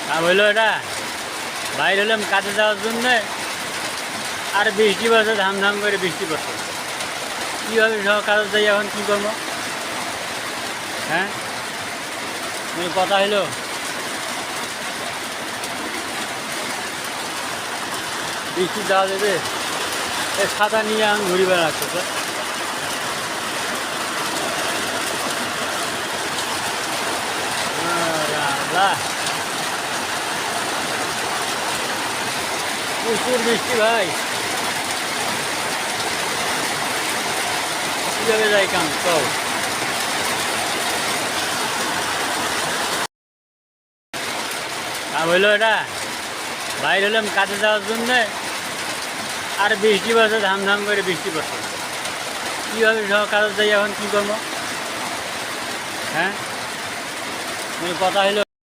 কাম হইলো এটা বাইরে হলাম কাজে যাওয়ার জন্য। আর বৃষ্টি পড়ছে, ধাম করে বৃষ্টি পড়ছে। কীভাবে সব কাজে যাই, এখন কী করবো? হ্যাঁ, কথা হইলো বৃষ্টি যাওয়া যাবে, এই ছাতা নিয়ে এখন ঘুরি বেড়াচ্ছে। প্রচুর বৃষ্টি ভাই, কীভাবে যাই কাম চল। কাম হইলো এটা বাইরে হলাম কাজে যাওয়ার জন্য। আর বৃষ্টি পড়ছে, ধাম করে বৃষ্টি পড়ছে। কীভাবে সব কাজে যাই, এখন কী করবো? হ্যাঁ, কথা হইলো।